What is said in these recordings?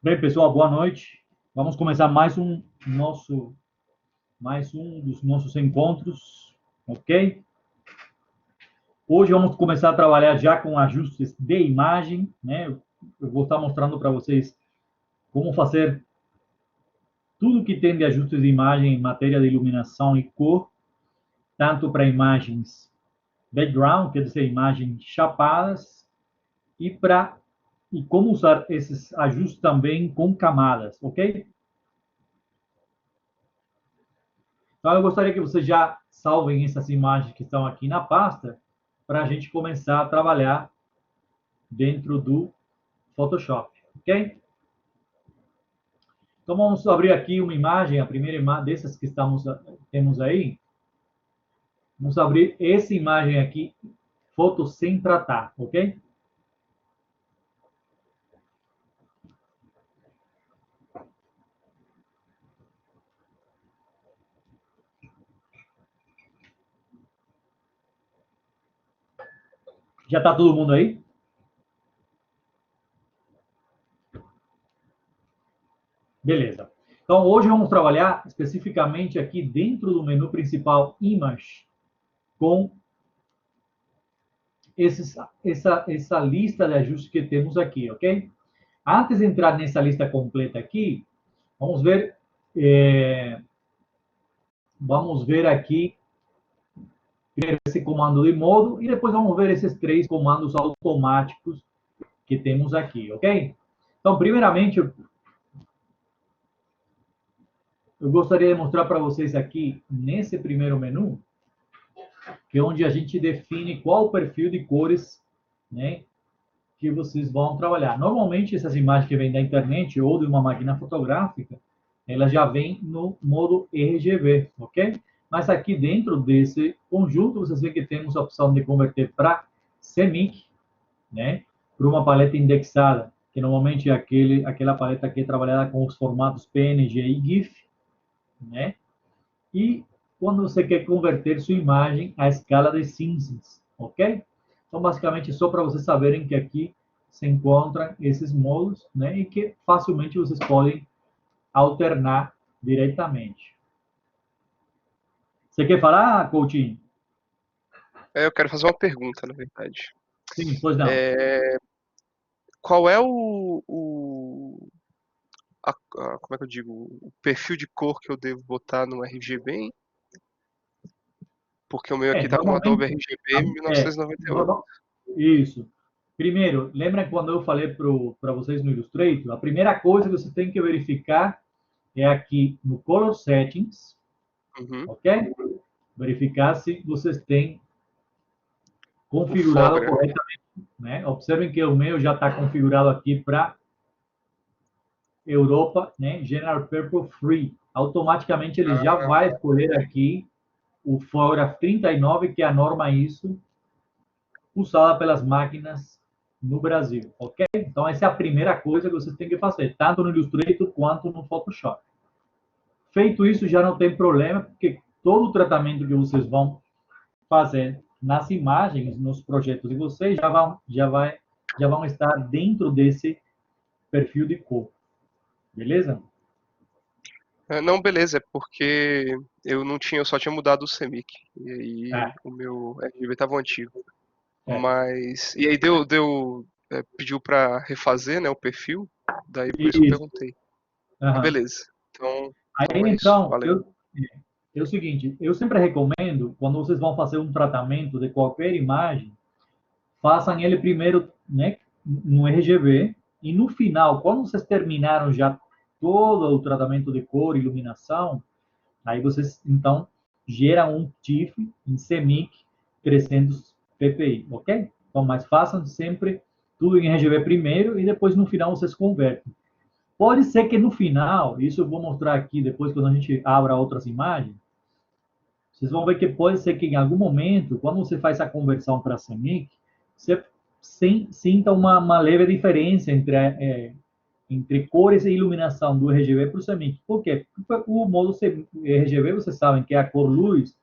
Bem, pessoal, boa noite. Vamos começar mais um dos nossos encontros, ok? Hoje vamos começar a trabalhar já com ajustes de imagem, né? Eu vou estar mostrando para vocês como fazer tudo que tem de ajustes de imagem em matéria de iluminação e cor, tanto para imagens background, quer dizer, imagens chapadas, e como usar esses ajustes também com camadas, ok? Então, eu gostaria que vocês já salvem essas imagens que estão aqui na pasta para a gente começar a trabalhar dentro do Photoshop, ok? Então, vamos abrir aqui uma imagem, a primeira imagem dessas que temos aí. Vamos abrir essa imagem aqui, foto sem tratar, ok? Já está todo mundo aí? Beleza. Então, hoje vamos trabalhar especificamente aqui dentro do menu principal Image, com essa lista de ajustes que temos aqui, ok? Antes de entrar nessa lista completa aqui, vamos ver, aqui esse comando de modo e depois vamos ver esses três comandos automáticos que temos aqui, ok? Então, primeiramente, eu gostaria de mostrar para vocês aqui, nesse primeiro menu, que é onde a gente define qual o perfil de cores, né, que vocês vão trabalhar. Normalmente, essas imagens que vêm da internet ou de uma máquina fotográfica, elas já vêm no modo RGB, ok? Mas aqui dentro desse conjunto, vocês veem que temos a opção de converter para CMYK, né? Para uma paleta indexada, que normalmente é aquela paleta que é trabalhada com os formatos PNG e GIF, né? E quando você quer converter sua imagem à escala de cinzas, ok? Então, basicamente, só para vocês saberem que aqui se encontram esses modos, né? E que facilmente vocês podem alternar diretamente. Você quer falar, Coutinho? Eu quero fazer uma pergunta, na verdade. Sim, pois não. Qual é como é que eu digo, o perfil de cor que eu devo botar no RGB, hein? Porque o meu aqui tá com Adobe Normalmente, RGB é, 1998. normal, isso. Primeiro, lembra quando eu falei para vocês no Illustrator? A primeira coisa que você tem que verificar é aqui no Color Settings, Uhum. ok? Verificar se vocês têm O configurado Fogra. corretamente, né? Observem que o meu já está configurado aqui para Europa, né? General Purple Free. Automaticamente ele já vai escolher aqui o Photograph 39, que é a norma ISO usada pelas máquinas no Brasil, ok? Então, essa é a primeira coisa que vocês têm que fazer, tanto no Illustrator quanto no Photoshop. Feito isso, já não tem problema, porque todo o tratamento que vocês vão fazer nas imagens, nos projetos de vocês, já vão estar dentro desse perfil de cor. Beleza? Não, beleza, é porque eu só tinha mudado o CMYK. E aí É, o meu RGB tava antigo. é. E aí pediu pra refazer, né, o perfil. Daí por isso que eu Isso. perguntei. Ah, Uhum. beleza. Aí, Então é isso. então, Valeu. é o seguinte, eu sempre recomendo, quando vocês vão fazer um tratamento de qualquer imagem, façam ele primeiro, né, no RGB, e no final, quando vocês terminaram já todo o tratamento de cor e iluminação, aí vocês, então, geram um TIFF em CMYK 300 ppi, ok? Então, mas façam sempre tudo em RGB primeiro e depois no final vocês convertem. Pode ser que no final, isso eu vou mostrar aqui depois quando a gente abra outras imagens, vocês vão ver que pode ser que em algum momento, quando você faz a conversão para CMYK, você sinta uma leve diferença entre cores e iluminação do RGB para o CMYK. Por quê? Porque o modo RGB, vocês sabem que é a cor luz,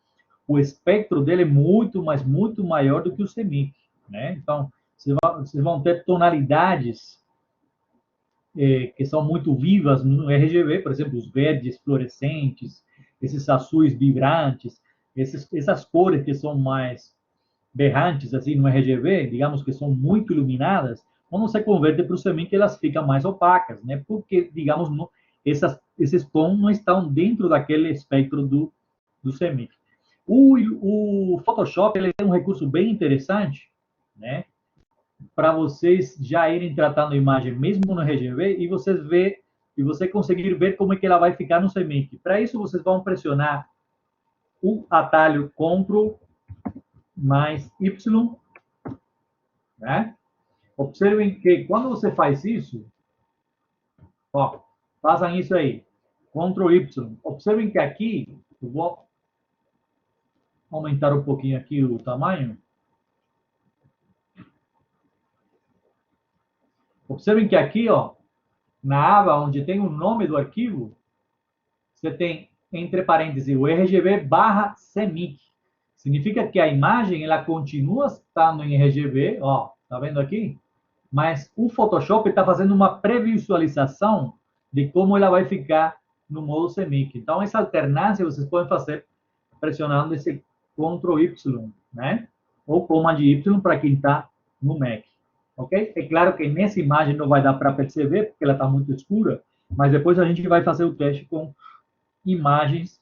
o espectro dele é muito, mas muito maior do que o CMYK, né? Então, vocês vão ter tonalidades que são muito vivas no RGB, por exemplo, os verdes fluorescentes, esses azuis vibrantes, essas cores que são mais berrantes assim no RGB, digamos que são muito iluminadas, quando você converte para o CMYK, elas ficam mais opacas, né? Porque, digamos, esses tons não estão dentro daquele espectro do CMYK. O Photoshop ele tem um recurso bem interessante, né? Para vocês já irem tratando a imagem mesmo no RGB e você conseguir ver como é que ela vai ficar no CMYK. Para isso, vocês vão pressionar o atalho Ctrl mais Y, né? Observem que quando você faz isso, ó, façam isso aí, Ctrl Y. Observem que aqui, eu vou aumentar um pouquinho aqui o tamanho. Observem que aqui, ó, na aba onde tem o nome do arquivo, você tem, entre parênteses, o RGB/CMYK. Significa que a imagem, ela continua estando em RGB, ó, tá vendo aqui? Mas o Photoshop está fazendo uma previsualização de como ela vai ficar no modo CMYK. Então, essa alternância vocês podem fazer pressionando esse Ctrl Y, né? Ou Command Y para quem está no Mac. Ok? É claro que nessa imagem não vai dar para perceber, porque ela está muito escura, mas depois a gente vai fazer o teste com imagens,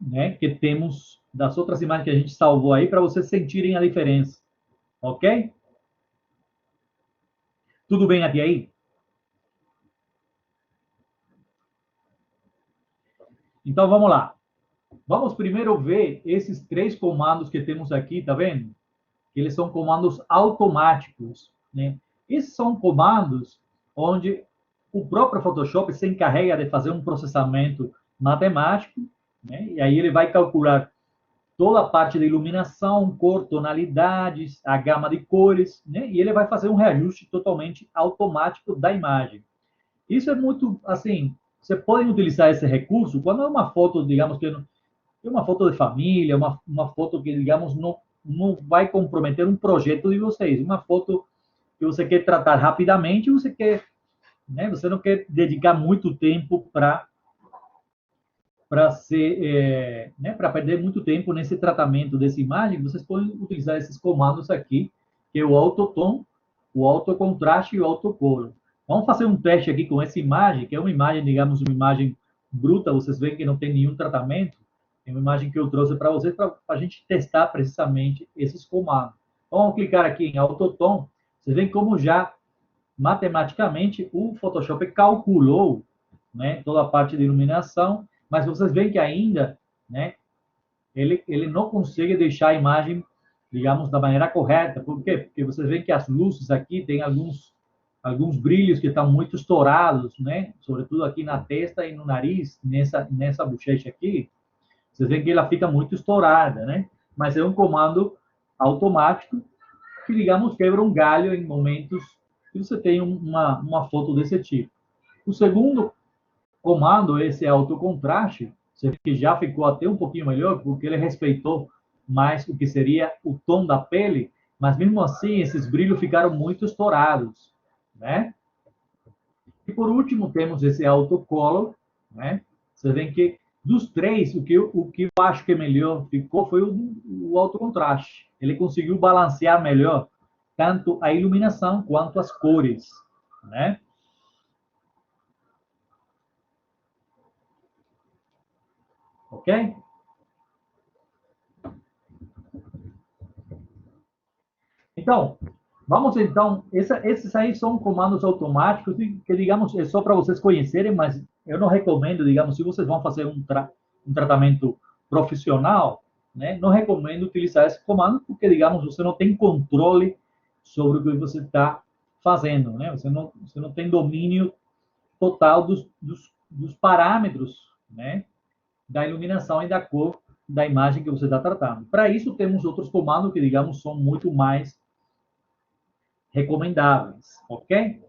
né, que temos das outras imagens que a gente salvou aí, para vocês sentirem a diferença. Ok? Tudo bem até aí? Então, vamos lá. Vamos primeiro ver esses 3 comandos que temos aqui, tá vendo? Eles são comandos automáticos, né? Esses são comandos onde o próprio Photoshop se encarrega de fazer um processamento matemático, né? E aí ele vai calcular toda a parte de iluminação, cor, tonalidades, a gama de cores, né? E ele vai fazer um reajuste totalmente automático da imagem. Isso é muito, assim, você pode utilizar esse recurso quando é uma foto, digamos que é uma foto de família, uma foto que, digamos, não vai comprometer um projeto de vocês, uma foto que você quer tratar rapidamente, você quer, né, você não quer dedicar muito tempo para perder muito tempo nesse tratamento dessa imagem, vocês podem utilizar esses comandos aqui, que é o autotom, o autocontraste e o autocolor. Vamos fazer um teste aqui com essa imagem, que é uma imagem, digamos, uma imagem bruta, vocês veem que não tem nenhum tratamento. É uma imagem que eu trouxe para vocês para a gente testar precisamente esses comandos. Vamos clicar aqui em autotom, vocês veem como já matematicamente o Photoshop calculou, né, toda a parte de iluminação, mas vocês veem que ainda, né, ele não consegue deixar a imagem, digamos, da maneira correta. Por quê? Porque vocês veem que as luzes aqui têm alguns brilhos que estão muito estourados, né? Sobretudo aqui na testa e no nariz, nessa bochecha aqui. Vocês veem que ela fica muito estourada, né? Mas é um comando automático que, digamos, quebra um galho em momentos que você tem uma foto desse tipo. O segundo comando, esse autocontraste, você vê que já ficou até um pouquinho melhor, porque ele respeitou mais o que seria o tom da pele, mas mesmo assim esses brilhos ficaram muito estourados, né? E por último temos esse autocolor, né? Você vê que dos 3, o que eu acho que melhor ficou foi o autocontraste. Ele conseguiu balancear melhor tanto a iluminação quanto as cores, né? Ok? Então, vamos então, esses aí são comandos automáticos que, digamos, é só para vocês conhecerem, mas eu não recomendo, digamos, se vocês vão fazer um tratamento profissional, né, não recomendo utilizar esse comando, porque, digamos, você não tem controle sobre o que você está fazendo, né? Você não tem domínio total dos parâmetros, né, da iluminação e da cor da imagem que você está tratando. Para isso, temos outros comandos que, digamos, são muito mais recomendáveis, ok?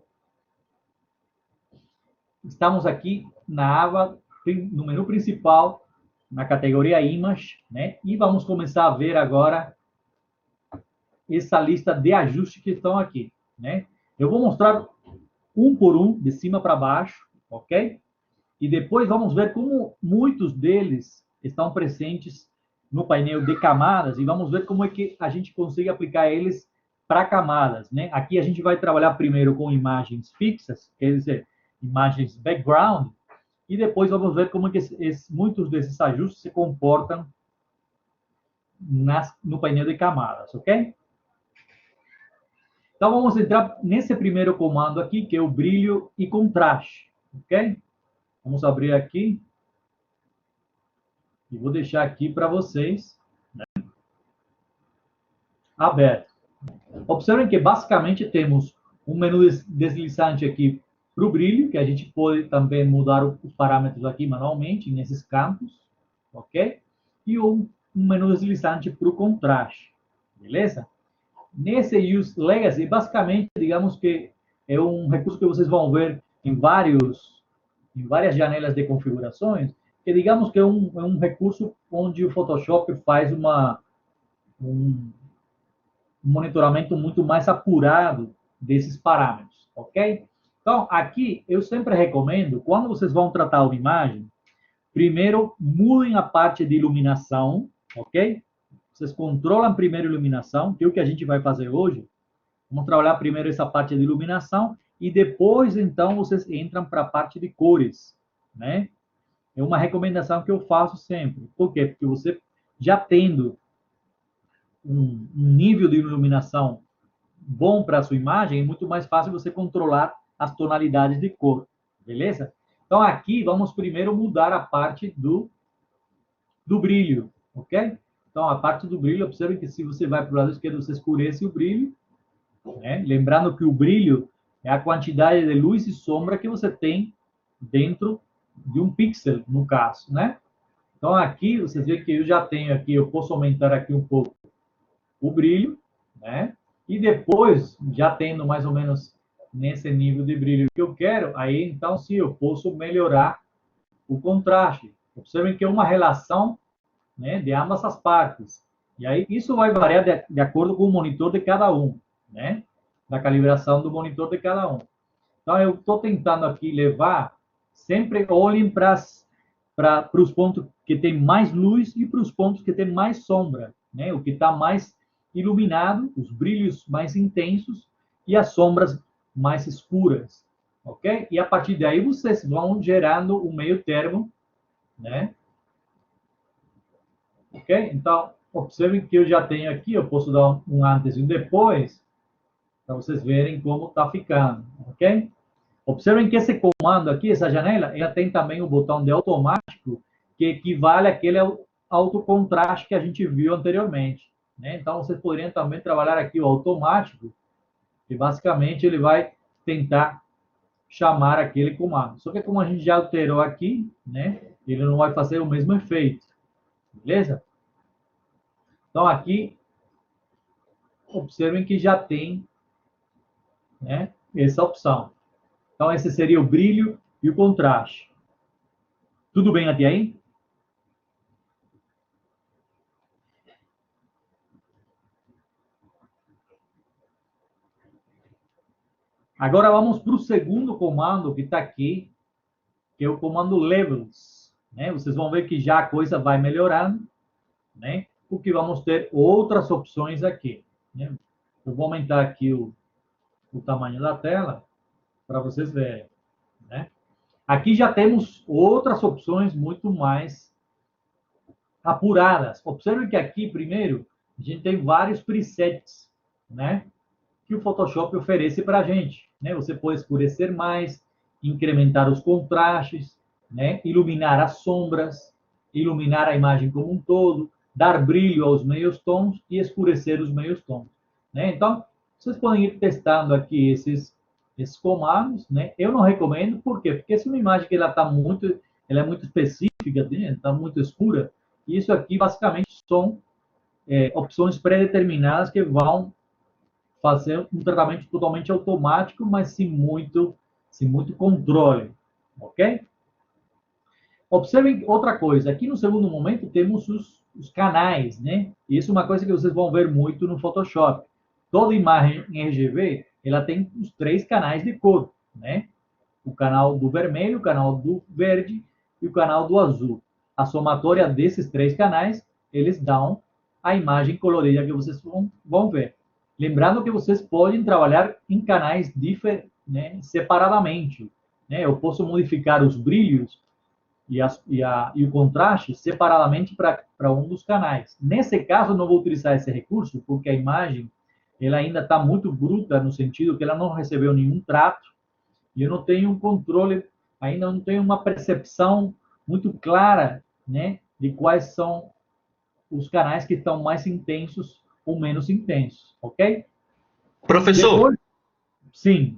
Estamos aqui na aba, no menu principal, na categoria Image, né? E vamos começar a ver agora essa lista de ajustes que estão aqui, né? Eu vou mostrar um por um, de cima para baixo, ok? E depois vamos ver como muitos deles estão presentes no painel de camadas e vamos ver como é que a gente consegue aplicar eles para camadas, né? Aqui a gente vai trabalhar primeiro com imagens fixas, quer dizer, imagens background, e depois vamos ver como é que muitos desses ajustes se comportam no painel de camadas, ok? Então, vamos entrar nesse primeiro comando aqui, que é o brilho e contraste, ok? Vamos abrir aqui e vou deixar aqui para vocês, né, aberto. Observem que, basicamente, temos um menu deslizante aqui para o brilho, que a gente pode também mudar os parâmetros aqui manualmente, nesses campos, ok? E um menu deslizante para o contraste, beleza? Nesse Use Legacy, basicamente, digamos que é um recurso que vocês vão ver em várias janelas de configurações, que digamos que é um recurso onde o Photoshop faz um monitoramento muito mais apurado desses parâmetros, ok? Então, aqui eu sempre recomendo, quando vocês vão tratar uma imagem, primeiro mudem a parte de iluminação, ok? Vocês controlam primeiro a iluminação, que é o que a gente vai fazer hoje. Vamos trabalhar primeiro essa parte de iluminação e depois, então, vocês entram para a parte de cores, né? É uma recomendação que eu faço sempre. Por quê? Porque você, já tendo um nível de iluminação bom para a sua imagem, é muito mais fácil você controlar as tonalidades de cor, beleza? Então, aqui, vamos primeiro mudar a parte do brilho, ok? Então, a parte do brilho, observe que se você vai para o lado esquerdo, você escurece o brilho, né? Lembrando que o brilho é a quantidade de luz e sombra que você tem dentro de um pixel, no caso, né? Então, aqui, vocês veem que eu já tenho aqui, eu posso aumentar aqui um pouco o brilho, né? E depois, já tendo mais ou menos nesse nível de brilho que eu quero, aí, então, sim, eu posso melhorar o contraste. Observem que é uma relação, né, de ambas as partes. E aí, isso vai variar de acordo com o monitor de cada um, né? Da calibração do monitor de cada um. Então, eu estou tentando aqui levar, sempre olhem para os pontos que tem mais luz e para os pontos que tem mais sombra, né? O que está mais iluminado, os brilhos mais intensos e as sombras mais escuras, ok? E a partir daí vocês vão gerando o meio termo, né? Ok? Então, observem que eu já tenho aqui, eu posso dar um antes e um depois, para vocês verem como está ficando, ok? Observem que esse comando aqui, essa janela, ela tem também o botão de automático, que equivale àquele autocontraste que a gente viu anteriormente, né? Então, vocês poderiam também trabalhar aqui o automático, que basicamente ele vai tentar chamar aquele comando. Só que como a gente já alterou aqui, né? Ele não vai fazer o mesmo efeito, beleza? Então, aqui, observem que já tem, né, essa opção. Então, esse seria o brilho e o contraste. Tudo bem até aí? Agora vamos para o segundo comando que está aqui, que é o comando Levels, né? Vocês vão ver que já a coisa vai melhorando, né? Porque vamos ter outras opções aqui, né? Eu vou aumentar aqui o tamanho da tela para vocês verem, né? Aqui já temos outras opções muito mais apuradas. Observe que aqui, primeiro, a gente tem vários presets, né? Que o Photoshop oferece para a gente, né? Você pode escurecer mais, incrementar os contrastes, né? Iluminar as sombras, iluminar a imagem como um todo, dar brilho aos meios tons e escurecer os meios tons, né? Então, vocês podem ir testando aqui esses comandos, né? Eu não recomendo, por quê? Porque se uma imagem que ela é muito específica, né? Está muito escura, isso aqui basicamente são opções pré-determinadas que vão fazer um tratamento totalmente automático, mas sem muito controle, ok? Observem outra coisa, aqui no segundo momento temos os canais, né? Isso é uma coisa que vocês vão ver muito no Photoshop. Toda imagem em RGB, ela tem os 3 canais de cor. né? O canal do vermelho, o canal do verde e o canal do azul. A somatória desses três canais, eles dão a imagem colorida que vocês vão ver. Lembrando que vocês podem trabalhar em canais né, separadamente. Né? Eu posso modificar os brilhos e o contraste separadamente para um dos canais. Nesse caso, eu não vou utilizar esse recurso, porque a imagem ela ainda está muito bruta, no sentido que ela não recebeu nenhum trato, e eu não tenho um controle, ainda não tenho uma percepção muito clara, né, de quais são os canais que estão mais intensos ou menos intensos, ok? Professor, Depois, sim.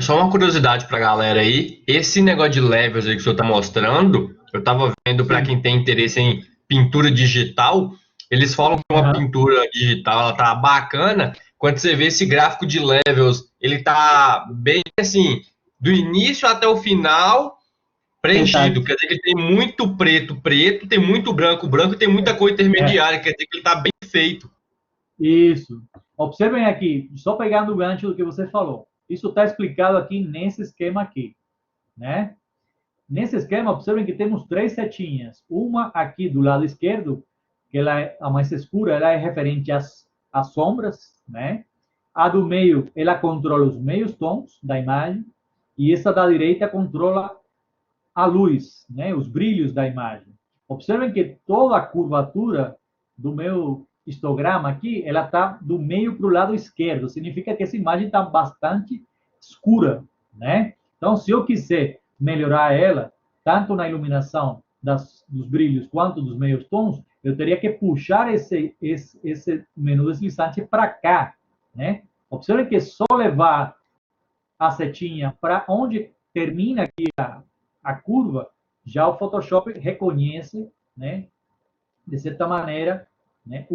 só uma curiosidade para a galera aí. Esse negócio de levels aí que o senhor está mostrando, eu estava vendo para Sim. quem tem interesse em pintura digital, eles falam que uma Uhum. pintura digital ela tá bacana quando você vê esse gráfico de levels, ele tá bem assim, do início até o final preenchido. Exato. Quer dizer que ele tem muito preto, preto, tem muito branco, branco e tem muita cor É, intermediária. Quer dizer que ele tá bem feito. isso. Observem aqui, só pegando o gancho do que você falou. Isso está explicado aqui nesse esquema aqui, né? Nesse esquema, observem que temos três setinhas. Uma aqui do lado esquerdo, que ela é a mais escura, ela é referente às sombras, né? A do meio, ela controla os meios tons da imagem. E essa da direita controla a luz, né? Os brilhos da imagem. Observem que toda a curvatura do meu histograma aqui, ela está do meio para o lado esquerdo. Significa que essa imagem está bastante escura, né? Então, se eu quiser melhorar ela, tanto na iluminação dos brilhos quanto dos meios tons, eu teria que puxar esse menu deslizante para cá, né? Observe que só levar a setinha para onde termina aqui a curva, já o Photoshop reconhece, né, de certa maneira, né,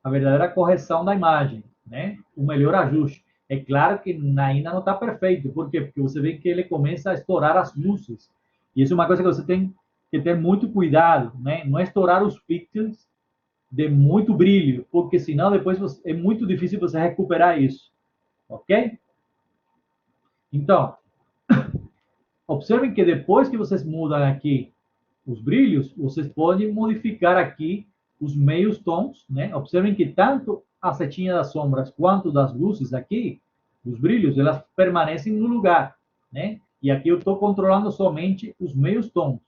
a verdadeira correção da imagem, né, o melhor ajuste. É claro que ainda não está perfeito, por quê? Porque você vê que ele começa a estourar as luzes. E isso é uma coisa que você tem que ter muito cuidado, né? Não é estourar os pixels de muito brilho, porque senão depois é muito difícil você recuperar isso, ok? Então, observem que depois que vocês mudam aqui os brilhos, vocês podem modificar aqui os meios tons, né? Observem que tanto a setinha das sombras quanto das luzes aqui, os brilhos, elas permanecem no lugar, né? E aqui eu estou controlando somente os meios tons.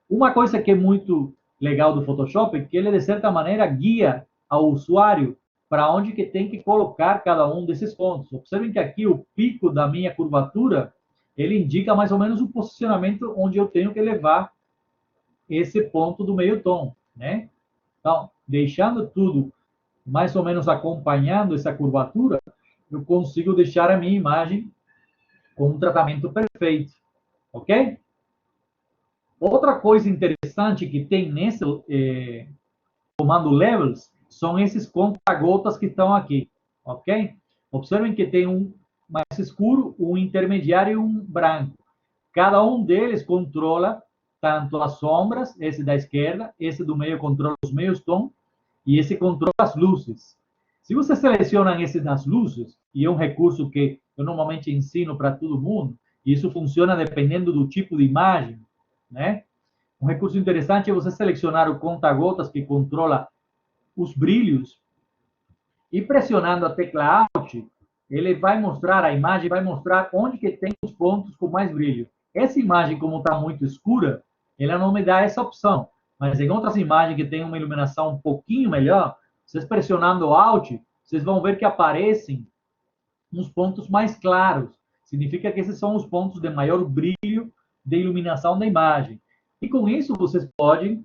Uma coisa que é muito legal do Photoshop é que ele, de certa maneira, guia ao usuário para onde que tem que colocar cada um desses pontos. Observem que aqui o pico da minha curvatura, ele indica mais ou menos o posicionamento onde eu tenho que levar esse ponto do meio tom, né? Então, deixando tudo mais ou menos acompanhando essa curvatura, eu consigo deixar a minha imagem com um tratamento perfeito, ok? Outra coisa interessante que tem nesse comando levels são esses conta-gotas que estão aqui, ok? Observem que tem um mais escuro, um intermediário e um branco. Cada um deles controla tanto as sombras, esse da esquerda, esse do meio controla os meios tons e esse controla as luzes. Se você seleciona esse das luzes, e é um recurso que eu normalmente ensino para todo mundo, e isso funciona dependendo do tipo de imagem, né? Um recurso interessante é você selecionar o conta-gotas que controla os brilhos e pressionando a tecla Alt, ele vai mostrar, a imagem vai mostrar onde que tem os pontos com mais brilho. Essa imagem, como está muito escura, ela não me dá essa opção. Mas em outras imagens que tem uma iluminação um pouquinho melhor, vocês pressionando Alt, vocês vão ver que aparecem uns pontos mais claros. Significa que esses são os pontos de maior brilho de iluminação da imagem. E com isso vocês podem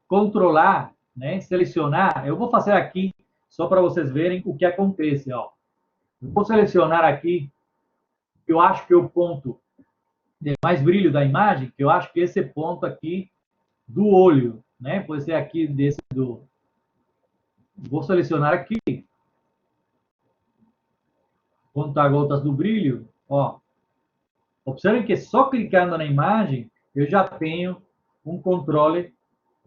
controlar, né, selecionar. Eu vou fazer aqui só para vocês verem o que acontece. Ó. Eu vou selecionar aqui, eu acho que é o ponto de mais brilho da imagem, que eu acho que esse ponto aqui do olho, né? Pode ser aqui desse do... Vou selecionar aqui, contar gotas do brilho, ó. Observem que só clicando na imagem, eu já tenho um controle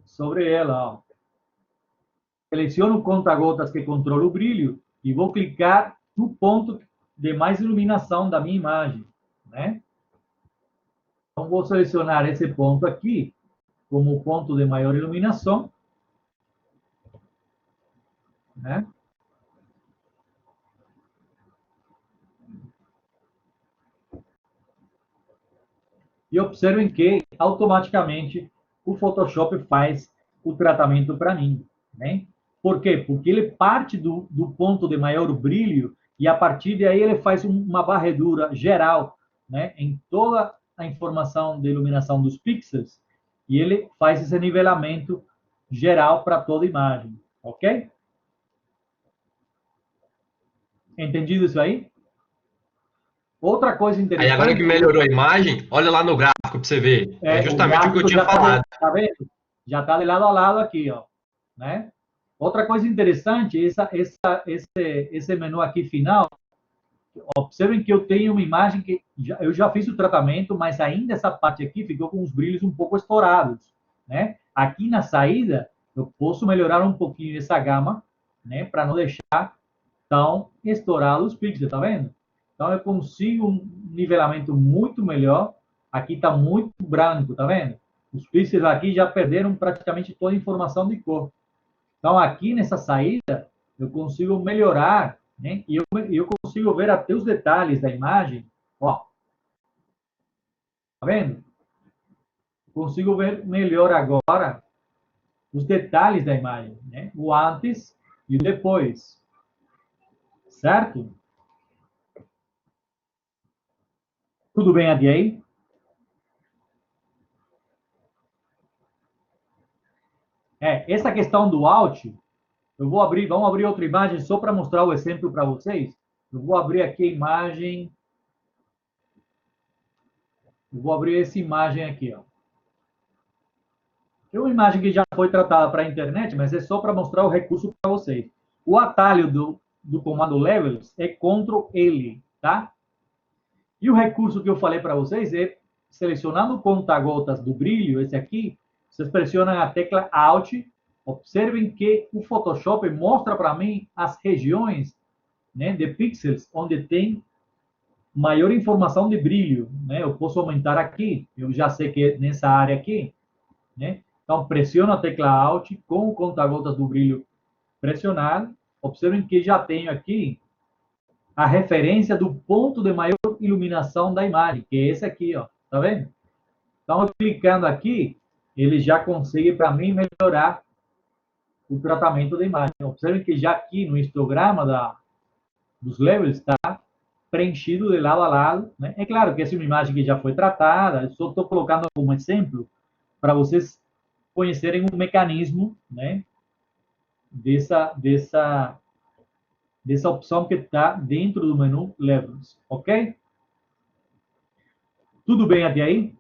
sobre ela, ó. Seleciono o conta-gotas que controla o brilho e vou clicar no ponto de mais iluminação da minha imagem, né? Então, vou selecionar esse ponto aqui como ponto de maior iluminação, né? E observem que automaticamente o Photoshop faz o tratamento para mim, né? Por quê? Porque ele parte do ponto de maior brilho e a partir daí ele faz uma varredura geral, né? Em toda a informação de iluminação dos pixels e ele faz esse nivelamento geral para toda a imagem, ok? Entendido isso aí? Outra coisa Aí agora que interessante, melhorou a imagem, olha lá no gráfico para você ver. É o justamente o que eu gráfico tinha já falado. tá vendo? Já está de lado a lado aqui, ó, né? Outra coisa interessante, esse menu aqui final, observem que eu tenho uma imagem que eu já fiz o tratamento, mas ainda essa parte aqui ficou com os brilhos um pouco estourados, né? Aqui na saída, eu posso melhorar um pouquinho essa gama, né? Para não deixar tão estourado os pixels, tá vendo? Então, eu consigo um nivelamento muito melhor. Aqui está muito branco, tá vendo? Os pixels aqui já perderam praticamente toda a informação de cor. Então, aqui nessa saída, eu consigo melhorar, né? E eu consigo ver até os detalhes da imagem. Ó, tá vendo? Consigo ver melhor agora os detalhes da imagem, né? O antes e o depois. Certo? Tudo bem até aí? Essa questão do Alt, vamos abrir outra imagem só para mostrar o exemplo para vocês. Eu vou abrir aqui a imagem. Eu vou abrir essa imagem aqui, ó. É uma imagem que já foi tratada para a internet, mas é só para mostrar o recurso para vocês. O atalho do comando Levels é Ctrl L, tá? E o recurso que eu falei para vocês é selecionando o conta-gotas do brilho, esse aqui, vocês pressionam a tecla Alt. Observem que o Photoshop mostra para mim as regiões, né, de pixels onde tem maior informação de brilho, né? Eu posso aumentar aqui, eu já sei que é nessa área aqui, né? Então, pressiono a tecla Alt com o conta-gotas do brilho pressionado. Observem que já tenho aqui a referência do ponto de maior iluminação da imagem, que é esse aqui, ó. Tá vendo? Então, eu clicando aqui, ele já consegue, para mim, melhorar o tratamento da imagem. Observem que já aqui no histograma dos levels está preenchido de lado a lado, né? É claro que essa é uma imagem que já foi tratada, eu só estou colocando algum exemplo para vocês conhecerem o mecanismo, né, dessa opção que está dentro do menu Levels, ok? Tudo bem até aí?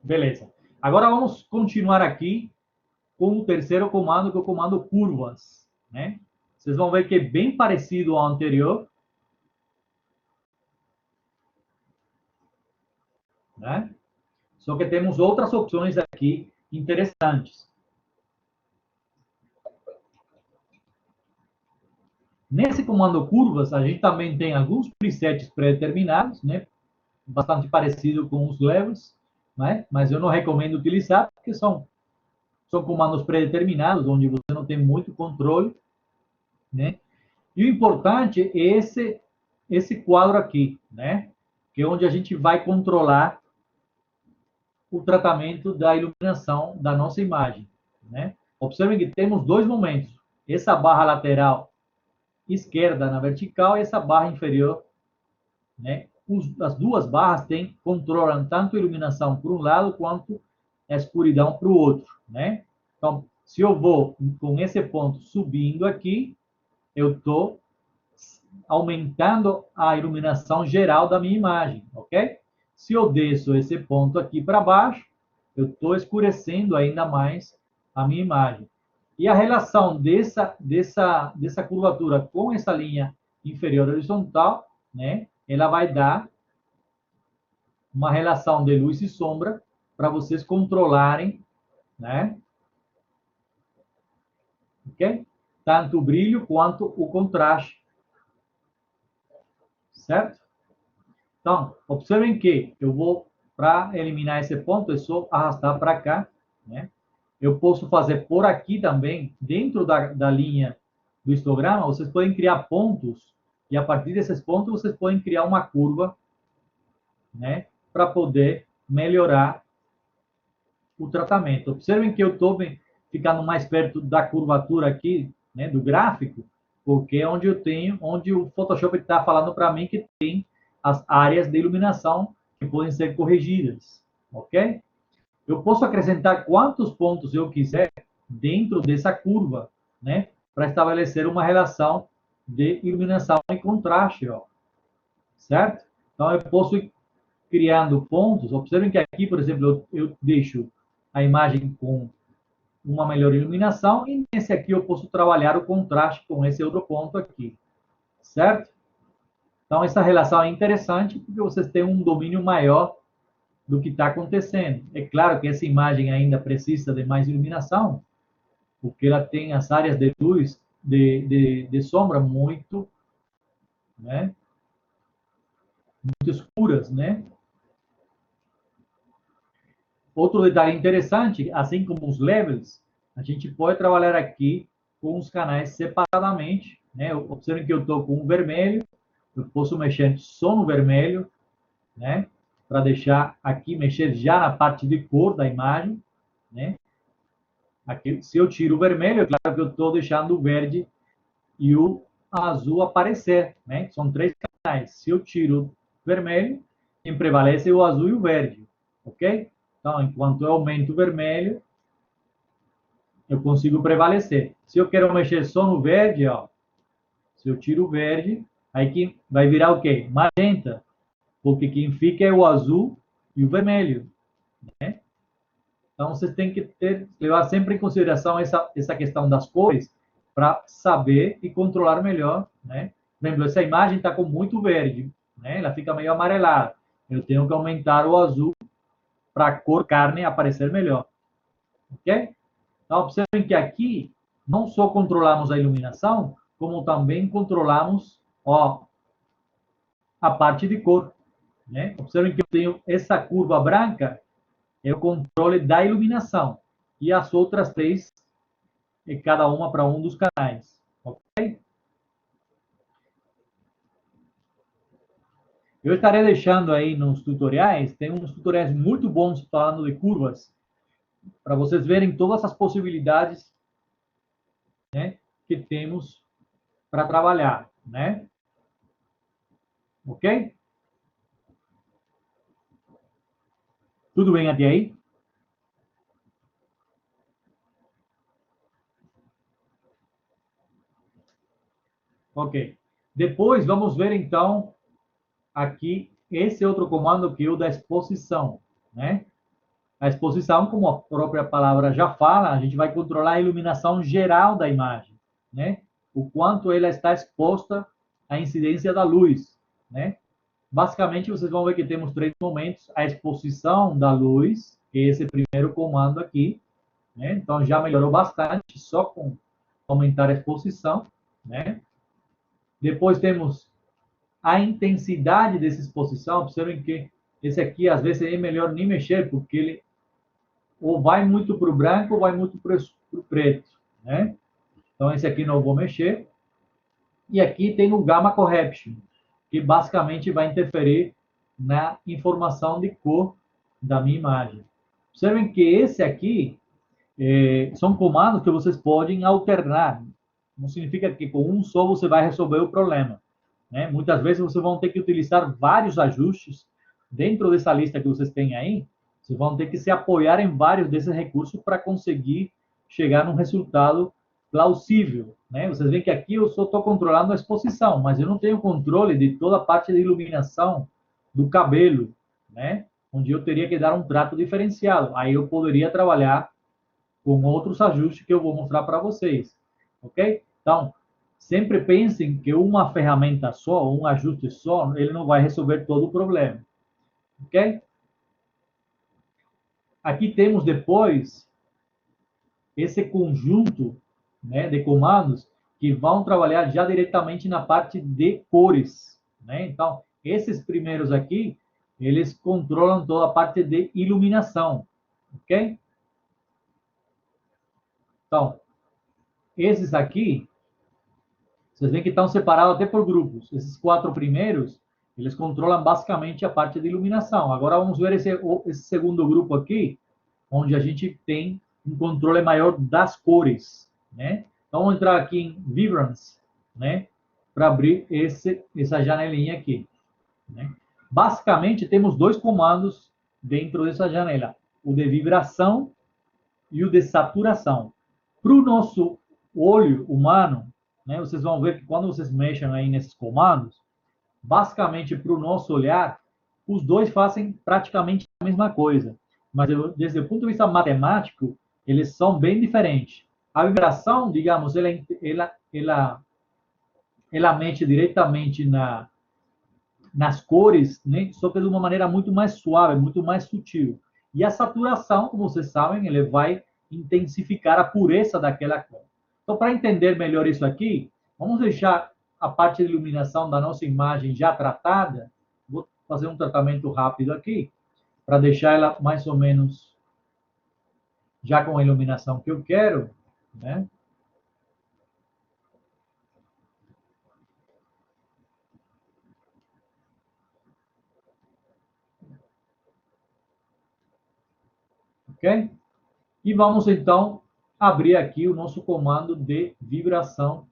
Beleza. Agora vamos continuar aqui com o terceiro comando, que é o comando curvas, né? Vocês vão ver que é bem parecido ao anterior, né? Só que temos outras opções aqui interessantes. Nesse comando curvas, a gente também tem alguns presets pré-determinados, né? Bastante parecido com os levels, né? Mas eu não recomendo utilizar, porque são comandos pré-determinados, onde você não tem muito controle, né? E o importante é esse quadro aqui, né? Que é onde a gente vai controlar o tratamento da iluminação da nossa imagem, né? Observem que temos dois momentos. Essa barra lateral esquerda na vertical e essa barra inferior, né? As duas barras controlam tanto a iluminação por um lado quanto a escuridão para o outro, né? Então, se eu vou com esse ponto subindo aqui, eu estou aumentando a iluminação geral da minha imagem, ok? Se eu desço esse ponto aqui para baixo, eu estou escurecendo ainda mais a minha imagem. E a relação dessa curvatura com essa linha inferior horizontal, né? Ela vai dar uma relação de luz e sombra para vocês controlarem, né? Ok? tanto o brilho quanto o contraste. Certo? Então, observem que eu vou, para eliminar esse ponto, é só arrastar para cá, né? Eu posso fazer por aqui também, dentro da linha do histograma, vocês podem criar pontos, e a partir desses pontos vocês podem criar uma curva, né? Para poder melhorar o tratamento. Observem que eu estou ficando mais perto da curvatura aqui, né? Do gráfico, porque é onde o Photoshop está falando para mim que tem as áreas de iluminação que podem ser corrigidas, ok? Eu posso acrescentar quantos pontos eu quiser dentro dessa curva, né? Para estabelecer uma relação de iluminação e contraste, ó. Certo? Então, eu posso ir criando pontos. Observem que aqui, por exemplo, eu deixo a imagem com uma melhor iluminação e nesse aqui eu posso trabalhar o contraste com esse outro ponto aqui. Certo? Então, essa relação é interessante porque vocês têm um domínio maior do que está acontecendo. É claro que essa imagem ainda precisa de mais iluminação, porque ela tem as áreas de luz, de sombra muito, né, muito escuras, né? Outro detalhe interessante, assim como os levels, a gente pode trabalhar aqui com os canais separadamente, né? Observem que eu estou com o vermelho, eu posso mexer só no vermelho, né? Para deixar aqui, mexer já na parte de cor da imagem, né? Aqui, se eu tiro o vermelho, é claro que eu estou deixando o verde e o azul aparecer, né? São três canais. Se eu tiro o vermelho, quem prevalece é o azul e o verde, ok? Então, enquanto eu aumento o vermelho, eu consigo prevalecer. Se eu quero mexer só no verde, ó, se eu tiro o verde, aí que vai virar o quê? Magenta, porque quem fica é o azul e o vermelho, né? Então, vocês têm que levar sempre em consideração essa questão das cores para saber e controlar melhor, né? Por exemplo, essa imagem está com muito verde, né? Ela fica meio amarelada. Eu tenho que aumentar o azul para a cor carne aparecer melhor, ok? Então, observem que aqui não só controlamos a iluminação, como também controlamos, ó, a parte de cor, né? Observem que eu tenho essa curva branca, é o controle da iluminação. E as outras três, é cada uma para um dos canais. Ok? Eu estarei deixando aí nos tutoriais, tem uns tutoriais muito bons falando de curvas, para vocês verem todas as possibilidades, né, que temos para trabalhar, né? Ok? Tudo bem até aí? Ok. Depois vamos ver então aqui esse outro comando que é o da exposição, né? A exposição, como a própria palavra já fala, a gente vai controlar a iluminação geral da imagem, né? O quanto ela está exposta à incidência da luz, né? Basicamente, vocês vão ver que temos três momentos: a exposição da luz, que é esse primeiro comando aqui, né? Então já melhorou bastante só com aumentar a exposição, né? Depois temos a intensidade dessa exposição. Observem que esse aqui, às vezes, é melhor nem mexer, porque ele ou vai muito para o branco ou vai muito para o preto, né? Então, esse aqui não vou mexer. E aqui tem o Gamma Correction, que basicamente vai interferir na informação de cor da minha imagem. Observem que esse aqui são comandos que vocês podem alternar. Não significa que com um só você vai resolver o problema, né? Muitas vezes vocês vão ter que utilizar vários ajustes dentro dessa lista que vocês têm aí. Vocês vão ter que se apoiar em vários desses recursos para conseguir chegar num resultado plausível, né? Vocês veem que aqui eu só estou controlando a exposição, mas eu não tenho controle de toda a parte de iluminação do cabelo, né? Onde eu teria que dar um trato diferenciado. Aí eu poderia trabalhar com outros ajustes que eu vou mostrar para vocês, ok? Então, sempre pensem que uma ferramenta só, um ajuste só, ele não vai resolver todo o problema, ok? Aqui temos depois esse conjunto, né, de comandos que vão trabalhar já diretamente na parte de cores, né? Então, esses primeiros aqui, eles controlam toda a parte de iluminação, ok? Então, esses aqui, vocês veem que estão separados até por grupos. Esses 4 primeiros, eles controlam basicamente a parte de iluminação. Agora vamos ver esse segundo grupo aqui, onde a gente tem um controle maior das cores, né? Então, vamos entrar aqui em Vibrance, né? Para abrir essa janelinha aqui, né? Basicamente, temos 2 comandos dentro dessa janela. O de vibração e o de saturação. Para o nosso olho humano, né? Vocês vão ver que quando vocês mexem aí nesses comandos, basicamente, para o nosso olhar, os dois fazem praticamente a mesma coisa. Mas, desde o ponto de vista matemático, eles são bem diferentes. A vibração, digamos, ela mexe diretamente nas cores, né? Só que de uma maneira muito mais suave, muito mais sutil. E a saturação, como vocês sabem, ele vai intensificar a pureza daquela cor. Então, para entender melhor isso aqui, vamos deixar a parte de iluminação da nossa imagem já tratada. Vou fazer um tratamento rápido aqui, para deixar ela mais ou menos já com a iluminação que eu quero, né? Ok? E vamos, então, abrir aqui o nosso comando de vibração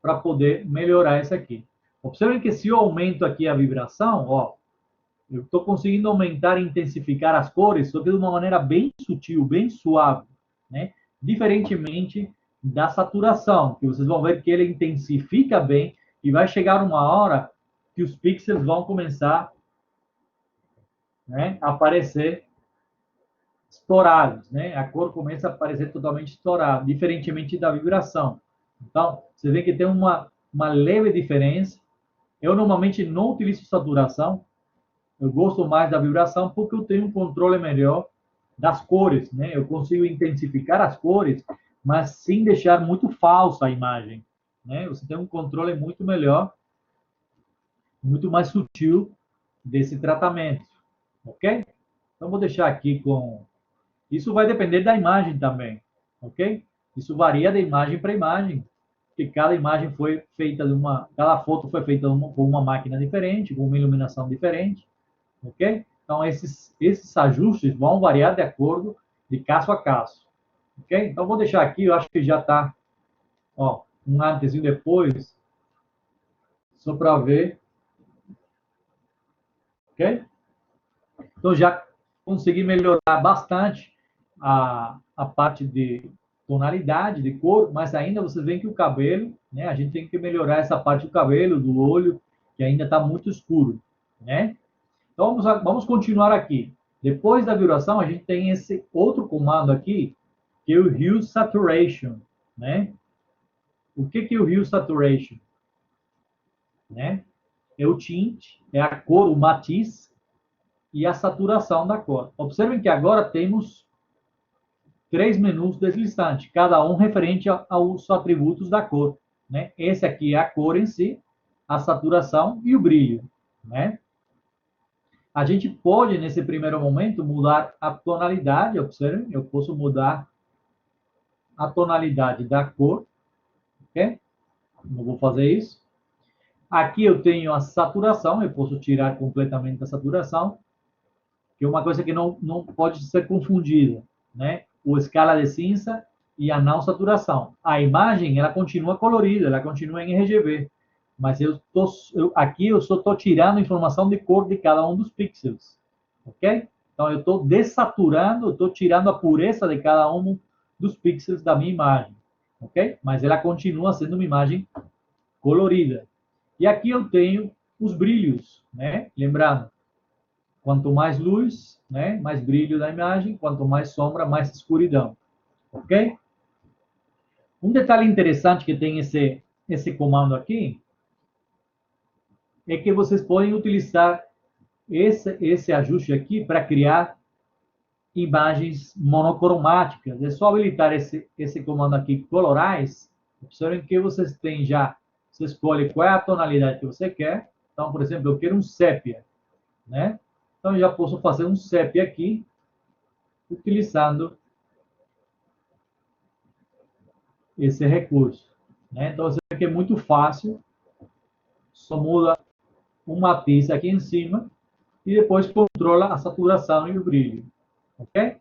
para poder melhorar isso aqui. Observem que se eu aumento aqui a vibração, ó, eu estou conseguindo aumentar e intensificar as cores, só que de uma maneira bem sutil, bem suave, né? Diferentemente da saturação, que vocês vão ver que ele intensifica bem e vai chegar uma hora que os pixels vão começar, né, a aparecer estourados, né? A cor começa a aparecer totalmente estourada, diferentemente da vibração. Então, você vê que tem uma leve diferença. Eu normalmente não utilizo saturação, eu gosto mais da vibração porque eu tenho um controle melhor das cores, né? Eu consigo intensificar as cores, mas sem deixar muito falsa a imagem, né? Você tem um controle muito melhor, muito mais sutil desse tratamento, ok? Então, vou deixar aqui com... Isso vai depender da imagem também, ok? Isso varia de imagem para imagem, porque cada imagem foi feita cada foto foi feita com uma máquina diferente, com uma iluminação diferente, ok? Então, esses ajustes vão variar de acordo de caso a caso, ok? Então, vou deixar aqui, eu acho que já está, ó, um antes e um depois, só para ver, ok? Então, já consegui melhorar bastante a parte de tonalidade, de cor, mas ainda vocês veem que o cabelo, né? A gente tem que melhorar essa parte do cabelo, do olho, que ainda está muito escuro, né? Então, vamos continuar aqui. Depois da vibração, a gente tem esse outro comando aqui, que é o Hue Saturation, né? O que é o Hue Saturation? Né? É o tint, é a cor, o matiz e a saturação da cor. Observem que agora temos 3 menus deslistantes, cada um referente aos atributos da cor, né? Esse aqui é a cor em si, a saturação e o brilho, né? A gente pode, nesse primeiro momento, mudar a tonalidade. Observem, eu posso mudar a tonalidade da cor, ok? Não vou fazer isso. Aqui eu tenho a saturação, eu posso tirar completamente a saturação, que é uma coisa que não pode ser confundida, né? O escala de cinza e a não saturação. A imagem, ela continua colorida, ela continua em RGB, mas aqui eu só estou tirando a informação de cor de cada um dos pixels, ok? Então, eu estou desaturando, eu estou tirando a pureza de cada um dos pixels da minha imagem, ok? Mas ela continua sendo uma imagem colorida. E aqui eu tenho os brilhos, né? Lembrando, quanto mais luz, né, mais brilho da imagem, quanto mais sombra, mais escuridão, ok? Um detalhe interessante que tem esse comando aqui é que vocês podem utilizar esse ajuste aqui para criar imagens monocromáticas. É só habilitar esse comando aqui, Colorize, Observem que vocês têm já, você escolhe qual é a tonalidade que você quer. Então, por exemplo, eu quero um sépia, né? Então, eu já posso fazer um sépia aqui, utilizando esse recurso, né? Então, você vê que é muito fácil, só muda um matiz aqui em cima e depois controla a saturação e o brilho, ok?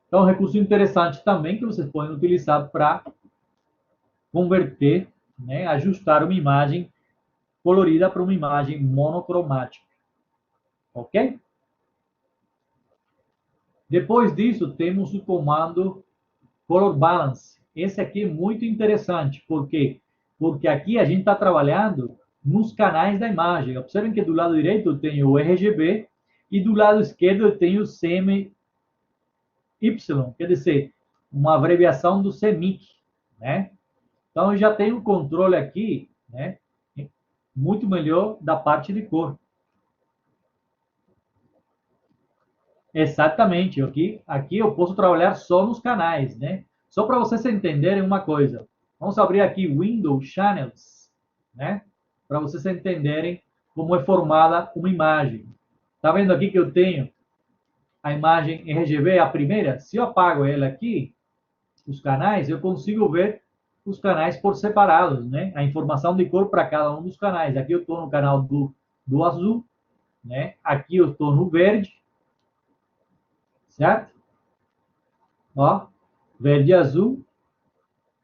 Então, um recurso interessante também que vocês podem utilizar para converter, né, ajustar uma imagem colorida para uma imagem monocromática, ok? Depois disso, temos o comando Color Balance. Esse aqui é muito interessante, por quê? Porque aqui a gente está trabalhando nos canais da imagem. Observem que do lado direito eu tenho o RGB e do lado esquerdo eu tenho o CMY, quer dizer, uma abreviação do CMYK, né? Então, eu já tenho o controle aqui, né, muito melhor da parte de cor. Exatamente, aqui eu posso trabalhar só nos canais, né? Só para vocês entenderem uma coisa. Vamos abrir aqui Windows Channels, né? Para vocês entenderem como é formada uma imagem. Tá vendo aqui que eu tenho a imagem RGB, a primeira? Se eu apago ela aqui, os canais, eu consigo ver os canais por separados, né? A informação de cor para cada um dos canais. Aqui eu estou no canal do azul, né? Aqui eu estou no verde, certo? Ó, verde e azul.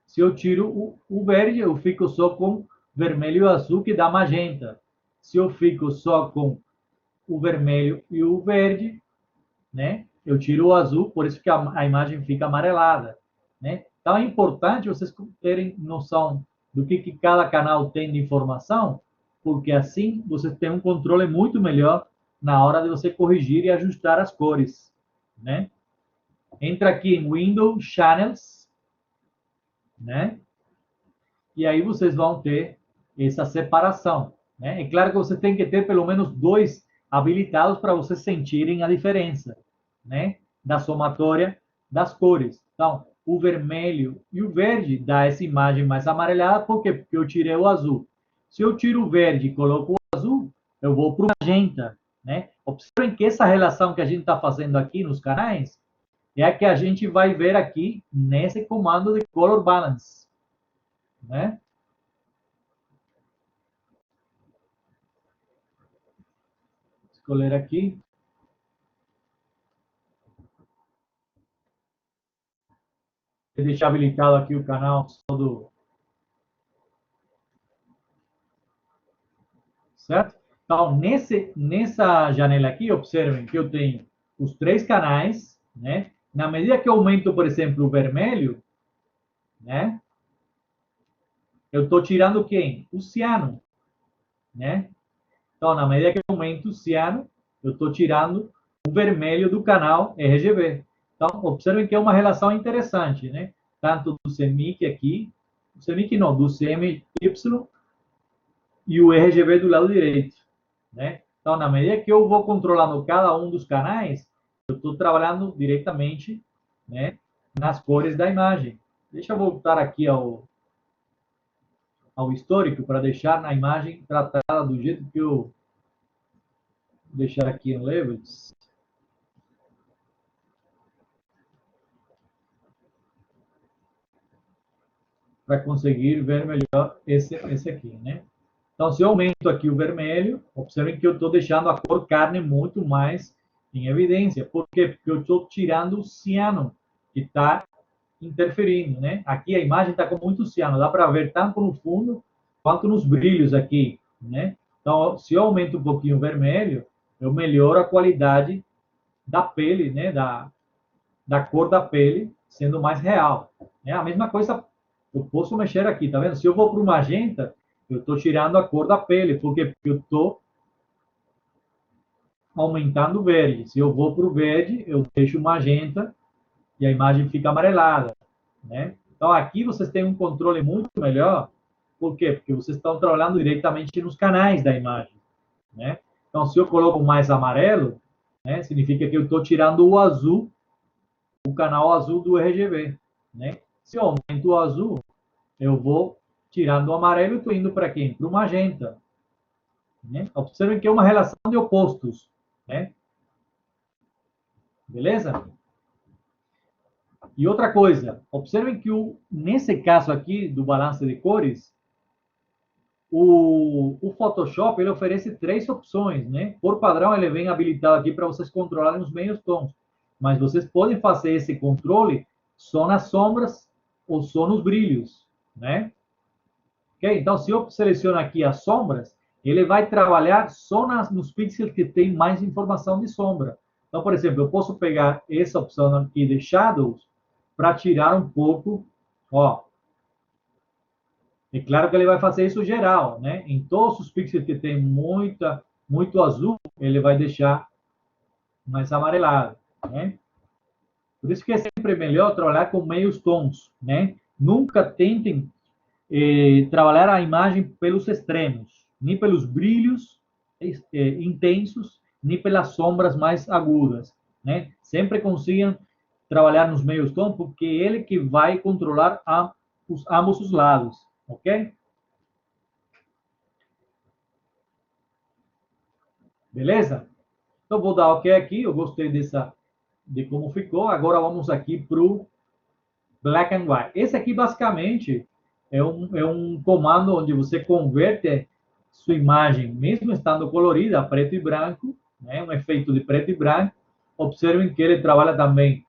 Se eu tiro o verde, eu fico só com vermelho e azul, que dá magenta. Se eu fico só com o vermelho e o verde, né? Eu tiro o azul, por isso que a imagem fica amarelada, né? Então é importante vocês terem noção do que cada canal tem de informação, porque assim você tem um controle muito melhor na hora de você corrigir e ajustar as cores, né? Entra aqui em Windows Channels, né? E aí vocês vão ter essa separação, né? É claro que você tem que ter pelo menos 2 habilitados para vocês sentirem a diferença, né? Da somatória das cores. Então, o vermelho e o verde dá essa imagem mais amarelada, por quê? Porque eu tirei o azul. Se eu tiro o verde e coloco o azul, eu vou para o magenta, né? Observem que essa relação que a gente está fazendo aqui nos canais é a que a gente vai ver aqui nesse comando de Color Balance, né? Escolher aqui. Vou deixar habilitado aqui o canal todo. Certo? Então, nessa janela aqui, observem que eu tenho os 3 canais, né? Na medida que eu aumento, por exemplo, o vermelho, né? Eu estou tirando quem? O ciano, né? Então, na medida que eu aumento o ciano, eu estou tirando o vermelho do canal RGB. Então, observem que é uma relação interessante, né? Tanto do CMYK aqui, do CMYK não, do CMY e o RGB do lado direito, né? Então, na medida que eu vou controlando cada um dos canais, eu estou trabalhando diretamente, né, nas cores da imagem. Deixa eu voltar aqui ao histórico para deixar na imagem tratada do jeito que eu vou deixar aqui em Levels. Para conseguir ver melhor esse aqui, né? Então, se eu aumento aqui o vermelho, observem que eu estou deixando a cor carne muito mais em evidência. Por quê? Porque eu estou tirando o ciano, que está interferindo, né? Aqui a imagem está com muito ciano, dá para ver tanto no fundo quanto nos brilhos aqui, né? Então, se eu aumento um pouquinho o vermelho, eu melhoro a qualidade da pele, né? Da cor da pele, sendo mais real. É a mesma coisa, eu posso mexer aqui, tá vendo? Se eu vou para o magenta, eu estou tirando a cor da pele, porque eu estou aumentando o verde. Se eu vou para o verde, eu deixo o magenta e a imagem fica amarelada, né? Então, aqui vocês têm um controle muito melhor. Por quê? Porque vocês estão trabalhando diretamente nos canais da imagem, né? Então, se eu coloco mais amarelo, né, significa que eu estou tirando o azul, o canal azul do RGB, né? Se eu aumento o azul, eu vou tirando o amarelo e estou indo para quem? Para o magenta. Né? Observem que é uma relação de opostos. Né? Beleza? E outra coisa, observem que nesse caso aqui do balanço de cores, o Photoshop ele oferece 3 opções, né? Por padrão, ele vem habilitado aqui para vocês controlarem os meios tons. Mas vocês podem fazer esse controle só nas sombras ou só nos brilhos, né? Ok? Então, se eu seleciono aqui as sombras, ele vai trabalhar só nos pixels que tem mais informação de sombra. Então, por exemplo, eu posso pegar essa opção aqui de Shadows para tirar um pouco, ó. É claro que ele vai fazer isso geral, né? Em todos os pixels que tem muito azul, ele vai deixar mais amarelado, né? Por isso que é sempre melhor trabalhar com meios tons, né? Nunca tentem trabalhar a imagem pelos extremos, nem pelos brilhos intensos, nem pelas sombras mais agudas, né? Sempre consigam trabalhar nos meios tons, porque é ele que vai controlar ambos os lados, ok? Beleza? Então, vou dar OK aqui. Eu gostei de como ficou. Agora, vamos aqui para o Black and White. Esse aqui, basicamente, é um comando onde você converte sua imagem, mesmo estando colorida, a preto e branco, né? Um efeito de preto e branco. Observem que ele trabalha também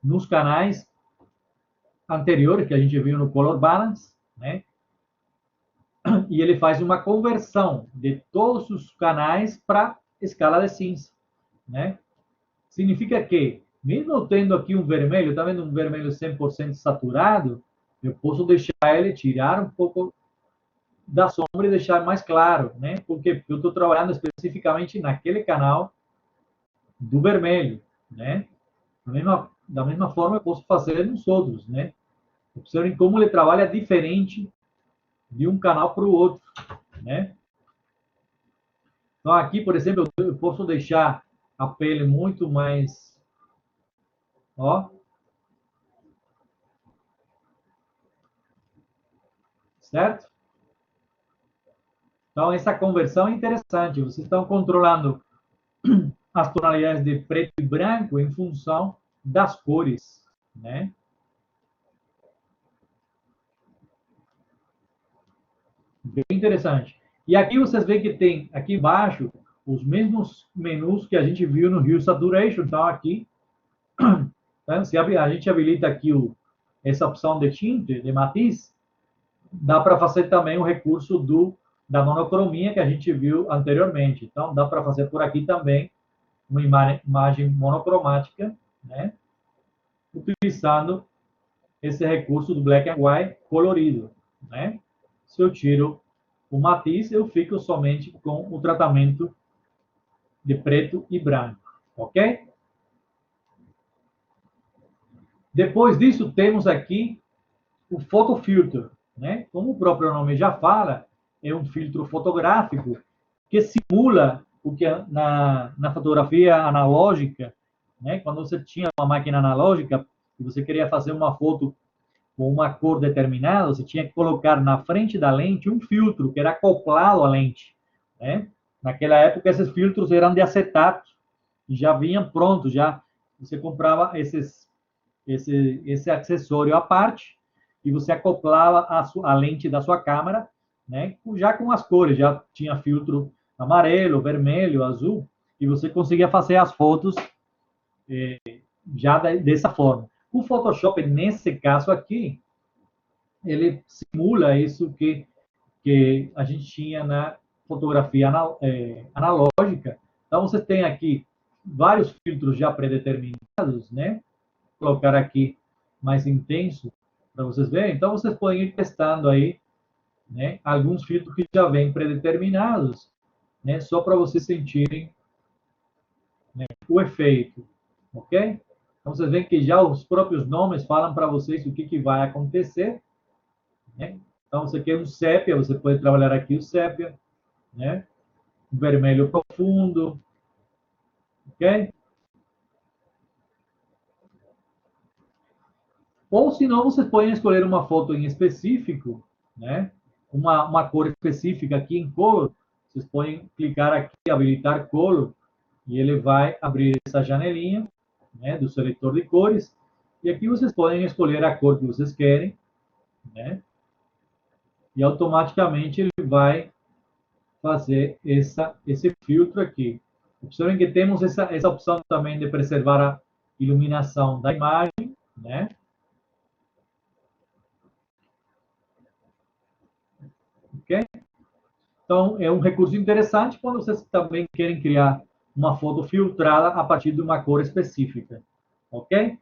nos canais anteriores, que a gente viu no Color Balance, né? E ele faz uma conversão de todos os canais para escala de cinza, né? Significa que, mesmo tendo aqui um vermelho, tá vendo um vermelho 100% saturado, eu posso deixar ele, tirar um pouco da sombra e deixar mais claro, né? Porque eu estou trabalhando especificamente naquele canal do vermelho, né? Da mesma forma, eu posso fazer nos outros, né? Observem como ele trabalha diferente de um canal para o outro, né? Então, aqui, por exemplo, eu posso deixar a pele muito mais, ó, certo? Então, essa conversão é interessante. Vocês estão controlando as tonalidades de preto e branco em função das cores, né? Bem interessante. E aqui vocês veem que tem aqui embaixo os mesmos menus que a gente viu no Hue Saturation. Então, aqui, né, se a gente habilita aqui essa opção de tinte, de matiz, dá para fazer também o recurso da monocromia que a gente viu anteriormente. Então, dá para fazer por aqui também uma imagem monocromática, né? Utilizando esse recurso do Black and White colorido, né? Se eu tiro o matiz, eu fico somente com o tratamento de preto e branco, ok? Depois disso, temos aqui o Photo Filter, né? Como o próprio nome já fala, é um filtro fotográfico que simula o que na fotografia analógica, né? Quando você tinha uma máquina analógica e você queria fazer uma foto com uma cor determinada, você tinha que colocar na frente da lente um filtro que era acoplado à lente, né? Naquela época, esses filtros eram de acetato e já vinham prontos, já você comprava esse acessório à parte e você acoplava a lente da sua câmera, né? Já com as cores, já tinha filtro amarelo, vermelho, azul, e você conseguia fazer as fotos já dessa forma. O Photoshop, nesse caso aqui, ele simula isso que a gente tinha na fotografia analógica. Então, você tem aqui vários filtros já predeterminados, né? Vou colocar aqui mais intenso para vocês verem. Então, vocês podem ir testando aí, né? Alguns filtros que já vêm predeterminados, né? Só para vocês sentirem, né, o efeito, ok? Então, vocês veem que já os próprios nomes falam para vocês o que vai acontecer, né? Então, você quer um sépia, você pode trabalhar aqui o sépia, né? Um vermelho profundo, ok? Ou, se não, vocês podem escolher uma foto em específico, né? Uma cor específica aqui em Color. Vocês podem clicar aqui, habilitar Color, e ele vai abrir essa janelinha, né, do seletor de cores. E aqui vocês podem escolher a cor que vocês querem, né? E automaticamente ele vai fazer esse filtro aqui. Observem que temos essa opção também de preservar a iluminação da imagem, né? Ok? Então, é um recurso interessante quando vocês também querem criar uma foto filtrada a partir de uma cor específica. Ok?